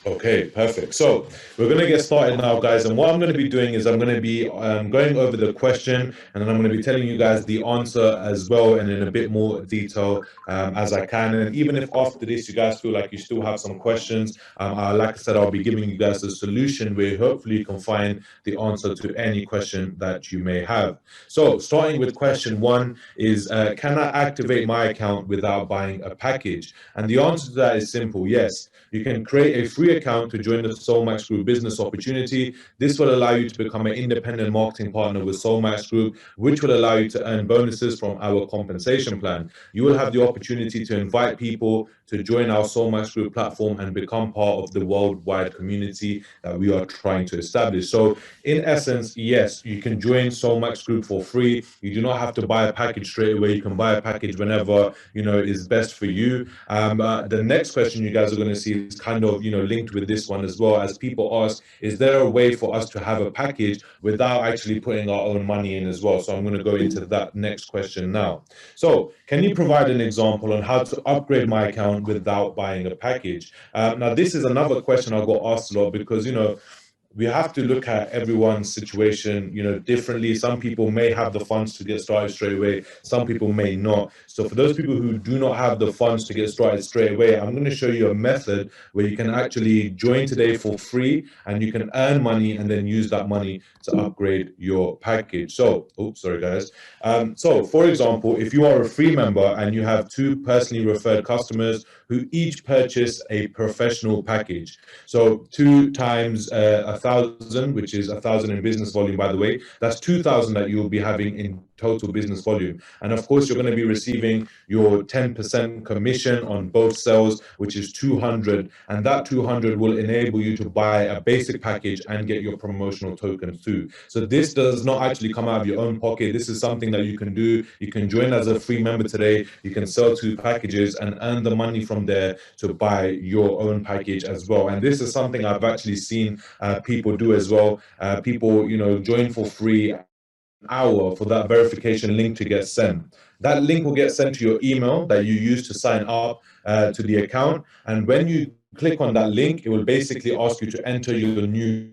Okay, perfect. So we're going to get started now, guys. And what I'm going to be doing is I'm going to be going over the question, and then I'm going to be telling you guys the answer as well, and in a bit more detail as I can. And even if after this you guys feel like you still have some questions, like I said, I'll be giving you guys a solution where hopefully you can find the answer to any question that you may have. So starting with question one is, can I activate my account without buying a package? And the answer to that is simple, yes. You can create a free account to join the Solmax Group business opportunity. This will allow you to become an independent marketing partner with Solmax Group, which will allow you to earn bonuses from our compensation plan. You will have the opportunity to invite people to join our Solmax Group platform and become part of the worldwide community that we are trying to establish. So in essence, yes, you can join Solmax Group for free. You do not have to buy a package straight away. You can buy a package whenever, is best for you. The next question you guys are going to see is kind of, linked with this one as well, as people ask, is there a way for us to have a package without actually putting our own money in as well? So I'm going to go into that next question now. So can you provide an example on how to upgrade my account without buying a package? Now, this is another question I got asked a lot because, we have to look at everyone's situation, differently. Some people may have the funds to get started straight away. Some people may not. So for those people who do not have the funds to get started straight away, I'm going to show you a method where you can actually join today for free and you can earn money and then use that money to upgrade your package. So, oops, sorry guys. So for example, if you are a free member and you have 2 personally referred customers who each purchase a professional package. So 2 times 1,000, which is 1,000 in business volume, by the way, that's 2,000 that you will be having in total business volume. And of course, you're going to be receiving your 10% commission on both sales, which is 200. And that 200 will enable you to buy a basic package and get your promotional tokens too. So this does not actually come out of your own pocket. This is something that you can do. You can join as a free member today. You can sell 2 packages and earn the money from there to buy your own package as well. And this is something I've actually seen people do as well. People, join for free hour for that verification link to get sent. That link will get sent to your email that you use to sign up to the account. And when you click on that link, it will basically ask you to enter your new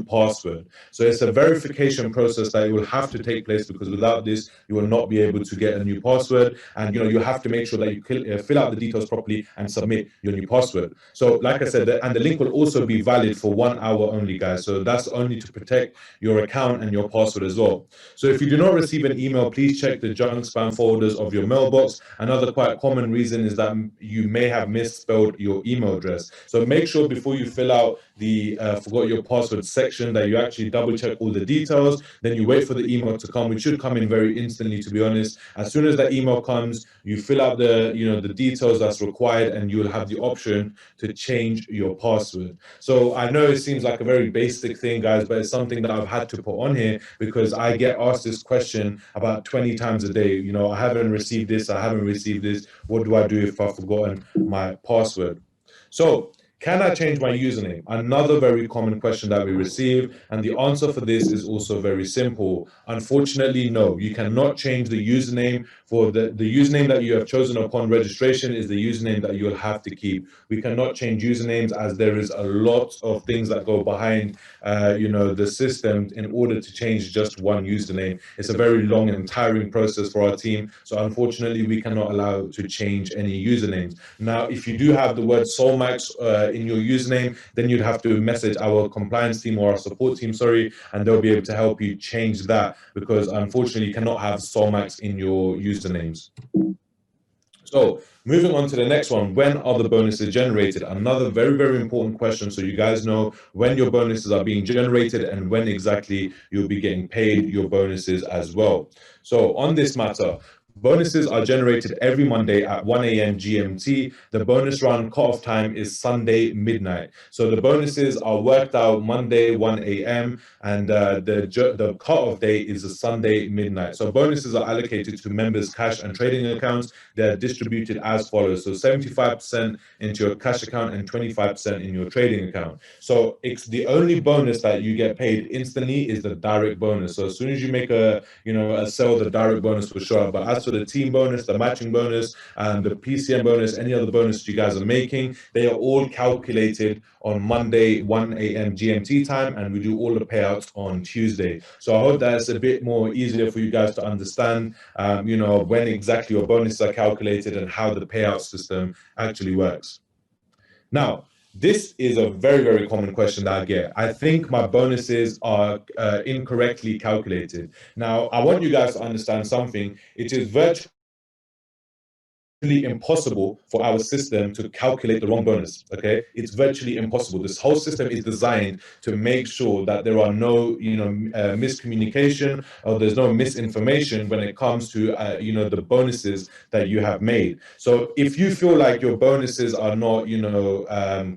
password. So it's a verification process that will have to take place, because without this, you will not be able to get a new password. And you have to make sure that you fill out the details properly and submit your new password. So like I said, and the link will also be valid for 1 hour only, guys. So that's only to protect your account and your password as well. So if you do not receive an email, please check the junk spam folders of your mailbox. Another quite common reason is that you may have misspelled your email address. So make sure before you fill out the forgot your password section that you actually double check all the details. Then you wait for the email to come, which should come in very instantly, to be honest. As soon as that email comes, you fill out the the details that's required, and you'll have the option to change your password. So I know it seems like a very basic thing, guys, but it's something that I've had to put on here because I get asked this question about 20 times a day. I haven't received this, I haven't received this. What do I do if I've forgotten my password? So can I change my username? Another very common question that we receive, and the answer for this is also very simple. Unfortunately, no, you cannot change the username. For the username that you have chosen upon registration is the username that you'll have to keep. We cannot change usernames, as there is a lot of things that go behind the system in order to change just one username. It's a very long and tiring process for our team. So unfortunately, we cannot allow to change any usernames. Now, if you do have the word Solmax in your username, then you'd have to message our compliance team or our support team, sorry, and they'll be able to help you change that, because unfortunately you cannot have Solmax in your usernames. So moving on to the next one, when are the bonuses generated? Another very, very important question, so you guys know when your bonuses are being generated and when exactly you'll be getting paid your bonuses as well. So on this matter, bonuses are generated every Monday at 1 a.m. GMT. The bonus round cutoff time is Sunday midnight. So the bonuses are worked out Monday 1 a.m. and the cutoff date is a Sunday midnight. So bonuses are allocated to members' cash and trading accounts. They're distributed as follows. So 75% into your cash account and 25% in your trading account. So it's the only bonus that you get paid instantly is the direct bonus. So as soon as you make a sale, the direct bonus will show up. But as for so the team bonus, the matching bonus, and the PCM bonus, any other bonus you guys are making, they are all calculated on Monday, 1 a.m. GMT time, and we do all the payouts on Tuesday. So I hope that's a bit more easier for you guys to understand, when exactly your bonuses are calculated and how the payout system actually works. Now, this is a very, very common question that I get. I think my bonuses are incorrectly calculated. Now, I want you guys to understand something. It is virtually impossible for our system to calculate the wrong bonus. Okay, it's virtually impossible. This whole system is designed to make sure that there are no miscommunication, or there's no misinformation when it comes to the bonuses that you have made. So if you feel like your bonuses are not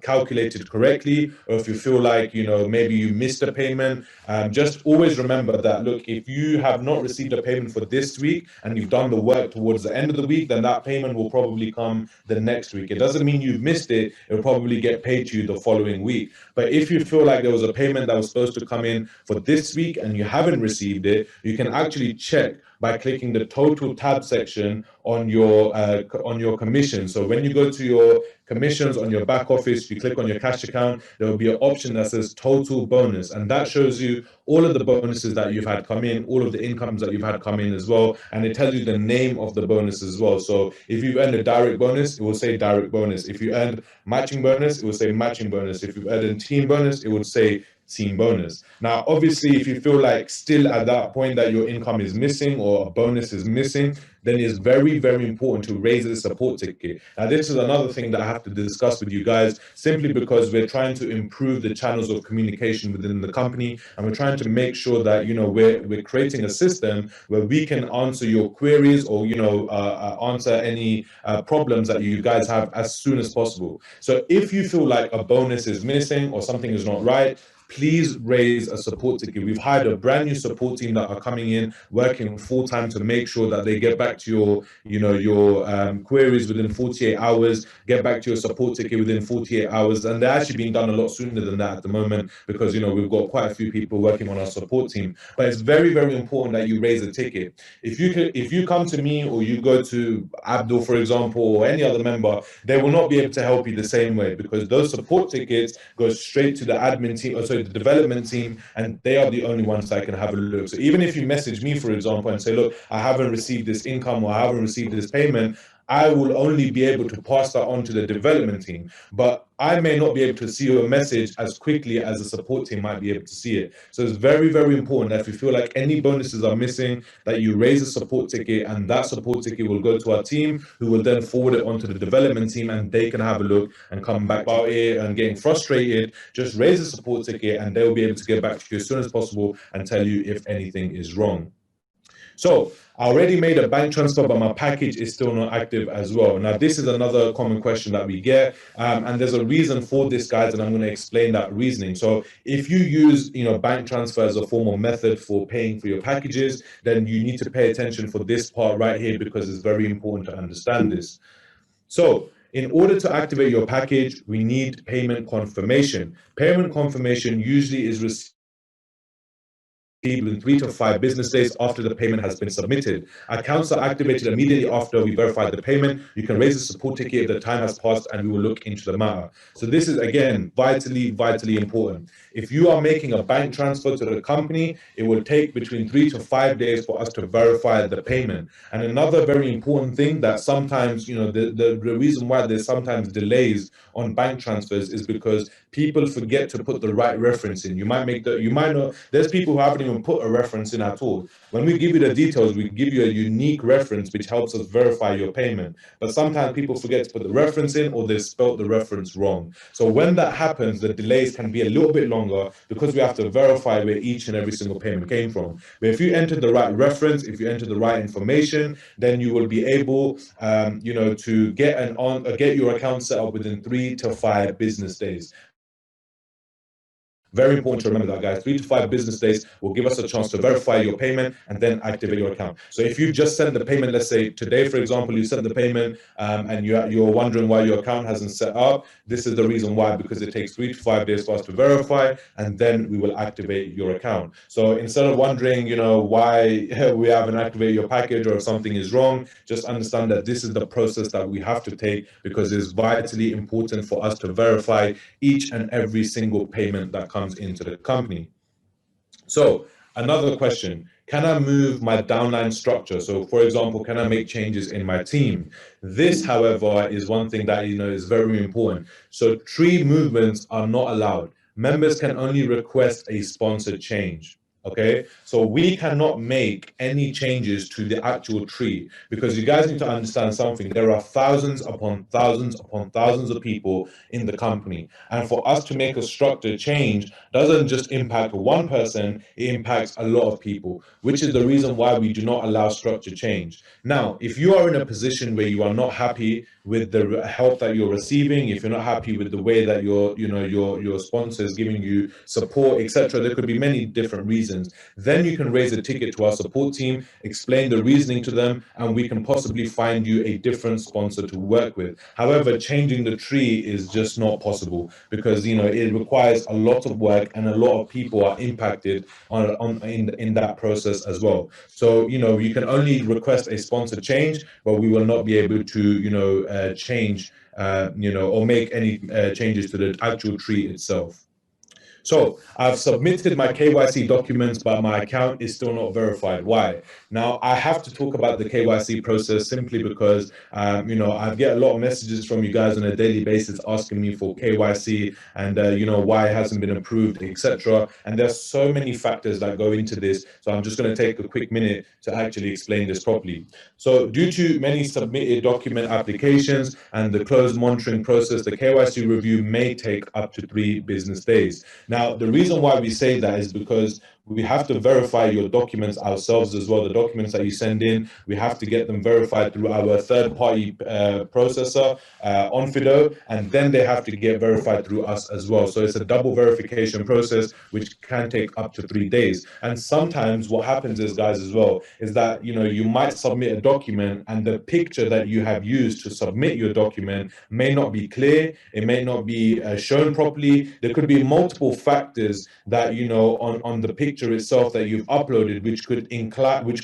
calculated correctly, or if you feel like maybe you missed a payment, just always remember that, look, if you have not received a payment for this week and you've done the work towards the end of the week, then that payment will probably come the next week. It doesn't mean you've missed it. It'll probably get paid to you the following week. But if you feel like there was a payment that was supposed to come in for this week and you haven't received it, you can actually check by clicking the total tab section on your commission. So when you go to your commissions on your back office, you click on your cash account, there will be an option that says total bonus, and that shows you all of the bonuses that you've had come in, all of the incomes that you've had come in as well, and it tells you the name of the bonus as well. So if you've earned a direct bonus, it will say direct bonus. If you earned matching bonus, it will say matching bonus. If you've earned a team bonus, it would say team bonus. Now, obviously, if you feel like still at that point that your income is missing or a bonus is missing, then it's very, very important to raise the support ticket. Now, this is another thing that I have to discuss with you guys, simply because we're trying to improve the channels of communication within the company, and we're trying to make sure that we're creating a system where we can answer your queries, or answer any problems that you guys have as soon as possible. So if you feel like a bonus is missing or something is not right, please raise a support ticket. We've hired a brand new support team that are coming in, working full time to make sure that they get back to your queries within 48 hours, get back to your support ticket within 48 hours. And they're actually being done a lot sooner than that at the moment, because, we've got quite a few people working on our support team. But it's very, very important that you raise a ticket. If you come to me, or you go to Abdul, for example, or any other member, they will not be able to help you the same way, because those support tickets go straight to the admin team, or sorry, the development team, and they are the only ones that can have a look. So even if you message me, for example, and say, look, I haven't received this income, or I haven't received this payment, I will only be able to pass that on to the development team. But I may not be able to see your message as quickly as the support team might be able to see it. So it's very, very important that if you feel like any bonuses are missing, that you raise a support ticket, and that support ticket will go to our team, who will then forward it onto the development team, and they can have a look and come back about it. And getting frustrated, just raise a support ticket, and they'll be able to get back to you as soon as possible and tell you if anything is wrong. So I already made a bank transfer, but my package is still not active as well. Now, this is another common question that we get, and there's a reason for this, guys, and I'm going to explain that reasoning. So if you use bank transfer as a formal method for paying for your packages, then you need to pay attention for this part right here, because it's very important to understand this. So in order to activate your package, we need payment confirmation. Payment confirmation usually is received within 3 to 5 business days after the payment has been submitted. Accounts are activated immediately after we verify the payment. You can raise a support ticket if the time has passed, and we will look into the matter. So this is, again, vitally, vitally important. If you are making a bank transfer to the company, it will take between 3 to 5 days for us to verify the payment. And another very important thing that sometimes, the reason why there's sometimes delays on bank transfers is because people forget to put the right reference in. You might not, there's people who haven't even put a reference in at all. When we give you the details, we give you a unique reference which helps us verify your payment. But sometimes people forget to put the reference in, or they spelt the reference wrong. So when that happens, the delays can be a little bit longer, because we have to verify where each and every single payment came from. But if you enter the right reference, if you enter the right information, then you will be able, to get your account set up within 3 to 5 business days. Very important to remember that, guys. 3 to 5 business days will give us a chance to verify your payment and then activate your account. So if you just sent the payment, let's say today, for example, you sent the payment and you're wondering why your account hasn't set up, this is the reason why, because it takes 3 to 5 days for us to verify, and then we will activate your account. So instead of wondering, why we haven't activated your package or if something is wrong, just understand that this is the process that we have to take, because it's vitally important for us to verify each and every single payment that comes into the company. So another question, can I move my downline structure? So for example, can I make changes in my team? This, however, is one thing that is very important. So tree movements are not allowed. Members can only request a sponsored change. Okay, so we cannot make any changes to the actual tree, because you guys need to understand something. There are thousands upon thousands upon thousands of people in the company, and for us to make a structure change doesn't just impact one person, it impacts a lot of people, which is the reason why we do not allow structure change. Now, if you are in a position where you are not happy with the help that you're receiving, if you're not happy with the way that your sponsor is giving you support, etc., there could be many different reasons. Then you can raise a ticket to our support team, explain the reasoning to them, and we can possibly find you a different sponsor to work with. However, changing the tree is just not possible, because it requires a lot of work and a lot of people are impacted in that process as well. So you can only request a sponsor change, but we will not be able to change or make any changes to the actual tree itself. So I've submitted my KYC documents, but my account is still not verified. Why? Now, I have to talk about the KYC process simply because, I get a lot of messages from you guys on a daily basis asking me for KYC and, why it hasn't been approved, etc. And there's so many factors that go into this. So I'm just going to take a quick minute to actually explain this properly. So due to many submitted document applications and the closed monitoring process, the KYC review may take up to 3 business days. Now, the reason why we say that is because we have to verify your documents ourselves as well. The documents that you send in, we have to get them verified through our third-party processor, Onfido, and then they have to get verified through us as well. So it's a double verification process, which can take up to 3 days. And sometimes what happens is, guys, as well, is that, you might submit a document and the picture that you have used to submit your document may not be clear, it may not be shown properly. There could be multiple factors that, on the picture itself that you've uploaded, which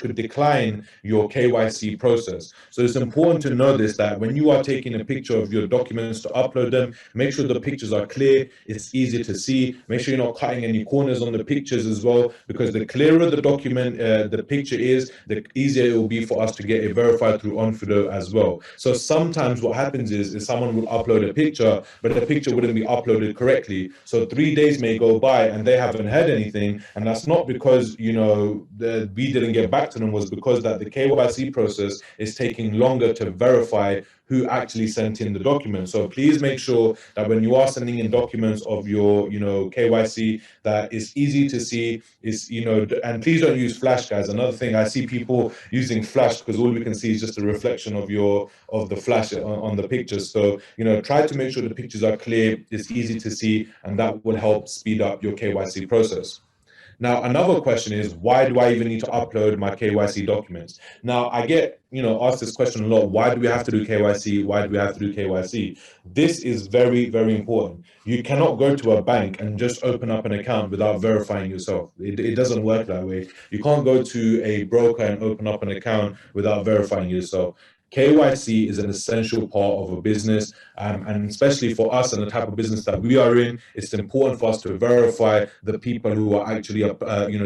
could decline your KYC process. So it's important to know this, that when you are taking a picture of your documents to upload them, make sure the pictures are clear, it's easy to see, make sure you're not cutting any corners on the pictures as well, because the clearer the document, the picture is, the easier it will be for us to get it verified through Onfido as well. So sometimes what happens is someone will upload a picture, but the picture wouldn't be uploaded correctly. So 3 days may go by and they haven't heard anything, and that's not because we didn't get back to them, was because that the KYC process is taking longer to verify who actually sent in the document. So please make sure that when you are sending in documents of your KYC, that is easy to see, and please don't use Flash, guys. Another thing, I see people using Flash because all we can see is just a reflection of the Flash on the pictures. So try to make sure the pictures are clear, it's easy to see, and that will help speed up your KYC process. Now, another question is, why do I even need to upload my KYC documents? Now, I get, asked this question a lot. Why do we have to do KYC? Why do we have to do KYC? This is very, very important. You cannot go to a bank and just open up an account without verifying yourself. It doesn't work that way. You can't go to a broker and open up an account without verifying yourself. KYC is an essential part of a business, and especially for us and the type of business that we are in, it's important for us to verify the people who are actually,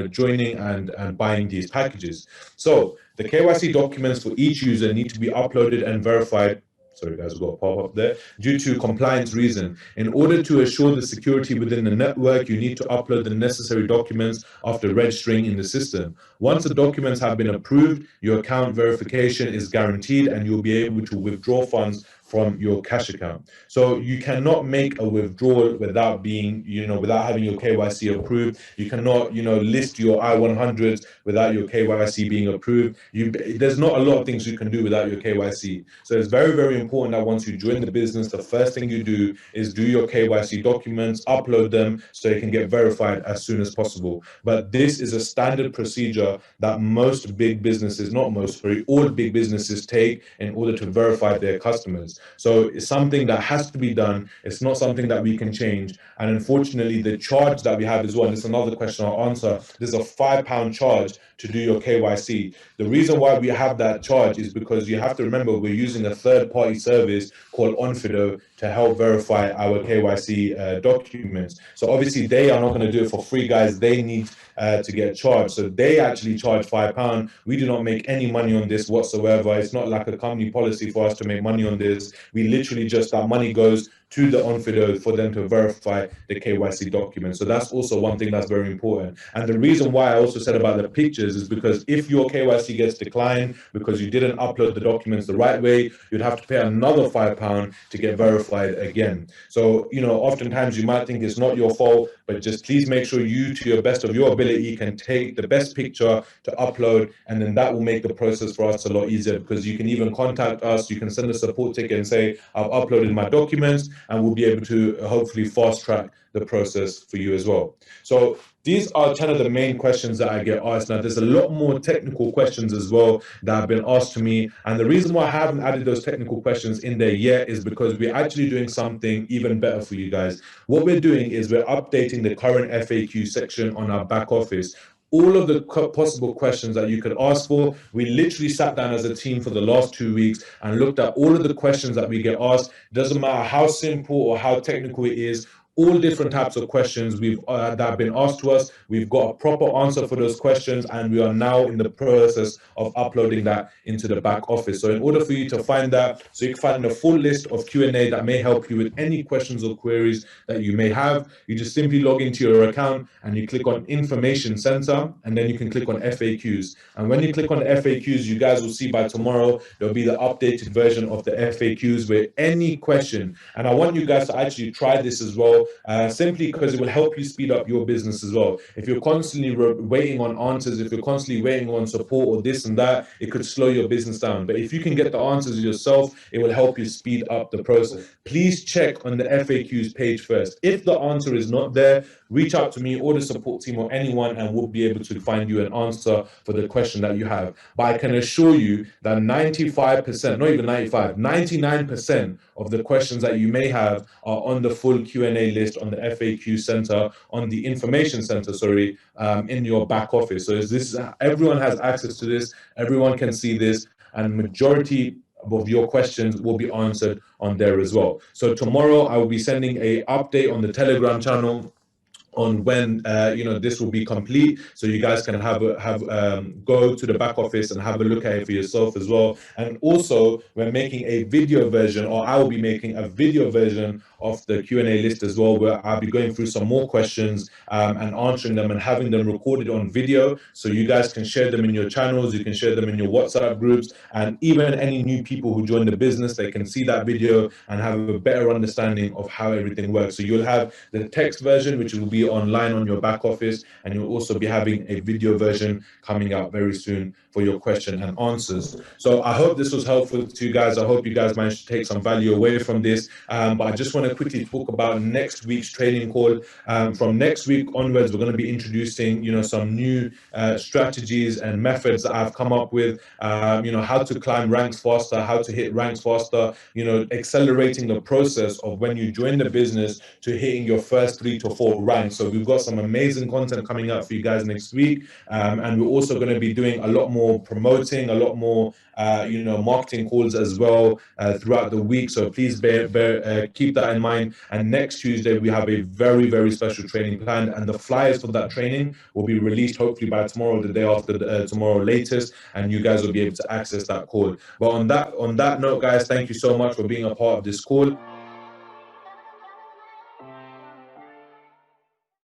joining and buying these packages. So the KYC documents for each user need to be uploaded and verified. Sorry, guys, we've got a pop-up there. Due to compliance reason. In order to assure the security within the network, you need to upload the necessary documents after registering in the system. Once the documents have been approved, your account verification is guaranteed and you'll be able to withdraw funds from your cash account. So you cannot make a withdrawal without being, without having your KYC approved. You cannot, list your I-100s without your KYC being approved. There's not a lot of things you can do without your KYC. So it's very, very important that once you join the business, the first thing you do is do your KYC documents, upload them so they can get verified as soon as possible. But this is a standard procedure that most big businesses, not most, sorry, all big businesses take in order to verify their customers. So it's something that has to be done. It's not something that we can change. And unfortunately, the charge that we have as well, and it's another question I'll answer, there's a £5 charge to do your KYC. The reason why we have that charge is because you have to remember we're using a third-party service called Onfido to help verify our KYC documents. So obviously they are not going to do it for free, guys. They need to get charged. So they actually charge £5. We do not make any money on this whatsoever. It's not like a company policy for us to make money on this. We literally just, that money goes to the Onfido for them to verify the KYC documents. So that's also one thing that's very important. And the reason why I also said about the pictures is because if your KYC gets declined because you didn't upload the documents the right way, you'd have to pay another £5 to get verified again. So, oftentimes you might think it's not your fault, but just please make sure you, to your best of your ability, can take the best picture to upload, and then that will make the process for us a lot easier, because you can even contact us, you can send a support ticket and say, I've uploaded my documents, and we'll be able to hopefully fast track the process for you as well. So these are 10 of the main questions that I get asked. Now, there's a lot more technical questions as well that have been asked to me. And the reason why I haven't added those technical questions in there yet is because we're actually doing something even better for you guys. What we're doing is we're updating the current FAQ section on our back office. All of the possible questions that you could ask for, we literally sat down as a team for the last 2 weeks and looked at all of the questions that we get asked. Doesn't matter how simple or how technical it is, all different types of questions that have been asked to us. We've got a proper answer for those questions, and we are now in the process of uploading that into the back office. So in order for you to find that, so you can find a full list of Q&A that may help you with any questions or queries that you may have, you just simply log into your account and you click on Information Center, and then you can click on FAQs. And when you click on the FAQs, you guys will see by tomorrow, there'll be the updated version of the FAQs with any question. And I want you guys to actually try this as well, simply because it will help you speed up your business as well. If you're constantly waiting on answers, if you're constantly waiting on support or this and that, it could slow your business down. But if you can get the answers yourself, it will help you speed up the process. Please check on the FAQs page first. If the answer is not there, reach out to me or the support team or anyone, and we'll be able to find you an answer for the question that you have. But I can assure you that 95%, not even 95, 99% of the questions that you may have are on the full Q&A list on the FAQ center, on the information center, sorry, in your back office. So everyone has access to this, everyone can see this, and majority of your questions will be answered on there as well. So tomorrow I will be sending a update on the Telegram channel on when this will be complete, so you guys can go to the back office and have a look at it for yourself as well. And also, we're making a video version, or I will be making a video version of the Q&A list as well, where I'll be going through some more questions and answering them and having them recorded on video, so you guys can share them in your channels, you can share them in your WhatsApp groups, and even any new people who join the business, they can see that video and have a better understanding of how everything works. So you'll have the text version, which will be online on your back office, and you'll also be having a video version coming out very soon for your question and answers. So I hope this was helpful to you guys. I hope you guys managed to take some value away from this. But I just want to quickly talk about next week's training call. From next week onwards, we're going to be introducing, some new strategies and methods that I've come up with. How to climb ranks faster, how to hit ranks faster. Accelerating the process of when you join the business to hitting your first 3 to 4 ranks. So we've got some amazing content coming up for you guys next week, and we're also going to be doing a lot more promoting, a lot more marketing calls as well throughout the week. So please keep that in mind. And next Tuesday we have a very, very special training planned, and the flyers for that training will be released hopefully by tomorrow, the day after tomorrow latest, and you guys will be able to access that call. But on that note, guys, thank you so much for being a part of this call.